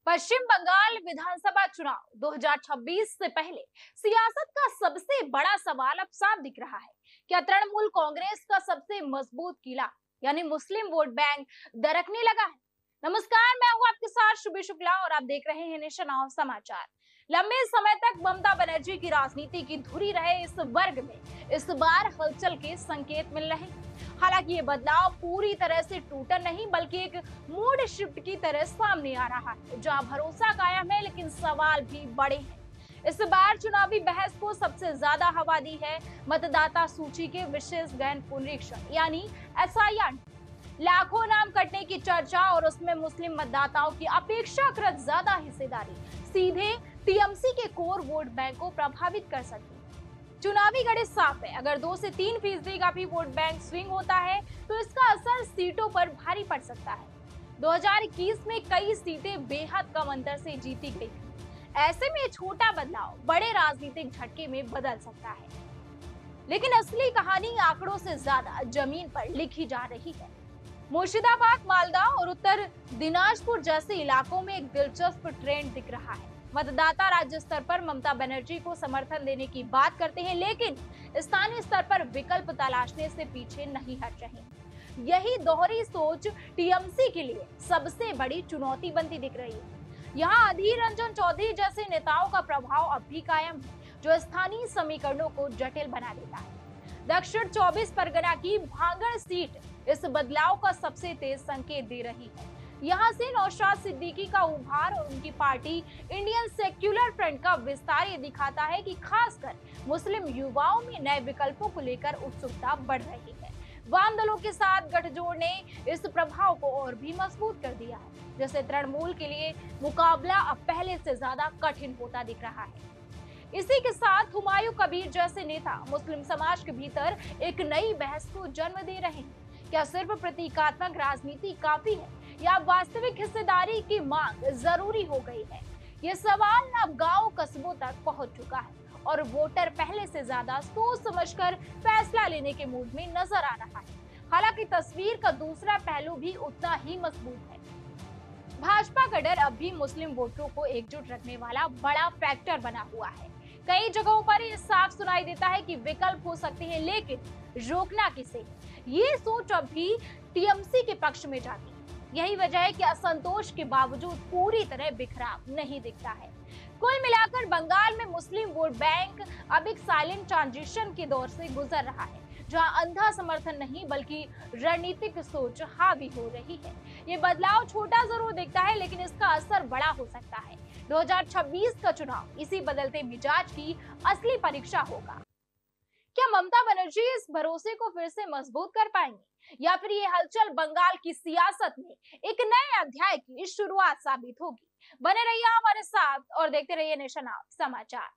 पश्चिम बंगाल विधानसभा चुनाव 2026 से पहले सियासत का सबसे बड़ा सवाल अब साफ दिख रहा है। क्या तृणमूल कांग्रेस का सबसे मजबूत किला यानी मुस्लिम वोट बैंक दरकने लगा है? नमस्कार, मैं हूं आपके साथ शुभी शुक्ला और आप देख रहे हैं नेशन ऑफ समाचार। लंबे समय तक ममता बनर्जी की राजनीति की धुरी रहे इस वर्ग में इस बार हलचल के संकेत मिल रहे हैं। हालांकि ये बदलाव पूरी तरह से टूटा नहीं बल्कि एक मूड शिफ्ट की तरह सामने आ रहा है, जहां भरोसा कायम है लेकिन सवाल भी बड़े हैं। इस बार चुनावी बहस को सबसे ज्यादा हवा दी है मतदाता सूची के विशेष गहन पुनरीक्षण यानी एसआईआर। लाखों नाम कटने की चर्चा और उसमें मुस्लिम मतदाताओं की अपेक्षाकृत ज्यादा हिस्सेदारी सीधे टीएमसी के कोर वोट बैंक को प्रभावित कर सकती है। चुनावी गणित साफ है, अगर 2 से 3% का भी वोट बैंक स्विंग होता है तो इसका असर सीटों पर भारी पड़ सकता है। 2021 में कई सीटें बेहद कम अंतर से जीती गई थी। ऐसे में छोटा बदलाव बड़े राजनीतिक झटके में बदल सकता है, लेकिन असली कहानी आंकड़ों से ज्यादा जमीन पर लिखी जा रही है। मुर्शिदाबाद, मालदा और उत्तर दिनाजपुर जैसे इलाकों में एक दिलचस्प ट्रेंड दिख रहा है। मतदाता राज्य स्तर पर ममता बनर्जी को समर्थन देने की बात करते हैं, लेकिन स्थानीय स्तर पर विकल्प तलाशने से पीछे नहीं हट रहे। यही दोहरी सोच टीएमसी के लिए सबसे बड़ी चुनौती बनती दिख रही है। यहाँ अधीर रंजन चौधरी जैसे नेताओं का प्रभाव अब भी कायम है, जो स्थानीय समीकरणों को जटिल बना देता है। दक्षिण 24 परगना की भांगड़ सीट इस बदलाव का सबसे तेज संकेत दे रही है। यहाँ से नौशाद सिद्दीकी का उभार और उनकी पार्टी इंडियन सेक्युलर फ्रंट का विस्तार ये दिखाता है कि खासकर मुस्लिम युवाओं में नए विकल्पों को लेकर उत्सुकता बढ़ रही है। वाम दलों के साथ गठजोड़ ने इस प्रभाव को और भी मजबूत कर दिया है, जैसे तृणमूल के लिए मुकाबला अब पहले से ज्यादा कठिन होता दिख रहा है। इसी के साथ हुमायूं कबीर जैसे नेता मुस्लिम समाज के भीतर एक नई बहस को जन्म दे रहे हैं। क्या सिर्फ प्रतीकात्मक राजनीति काफी है या वास्तविक हिस्सेदारी की मांग जरूरी हो गई है? ये सवाल अब गांव कस्बों तक पहुंच चुका है और वोटर पहले से ज्यादा सोच समझकर फैसला लेने के मूड में नजर आ रहा है। हालांकि तस्वीर का दूसरा पहलू भी उतना ही मजबूत है। भाजपा का डर अब भी मुस्लिम वोटरों को एकजुट रखने वाला बड़ा फैक्टर बना हुआ है। कई जगहों पर ये साफ सुनाई देता है कि विकल्प हो सकते हैं, लेकिन रोकना किसे? ये सोच अब भी टीएमसी के पक्ष में जाती है। यही वजह है कि असंतोष के बावजूद पूरी तरह बिखराव नहीं दिखता है। कुल मिलाकर बंगाल में मुस्लिम वोट बैंक अब एक साइलेंट ट्रांजिशन के दौर से गुजर रहा है, जहां अंधा समर्थन नहीं बल्कि रणनीतिक सोच हावी हो रही है। ये बदलाव छोटा जरूर दिखता है, लेकिन इसका असर बड़ा हो सकता है। 2026 का चुनाव इसी बदलते मिजाज की असली परीक्षा होगा। क्या ममता बनर्जी इस भरोसे को फिर से मजबूत कर पाएंगे या फिर ये हलचल बंगाल की सियासत में एक नए अध्याय की शुरुआत साबित होगी? बने रहिए हमारे साथ और देखते रहिए नेशन ऑफ समाचार।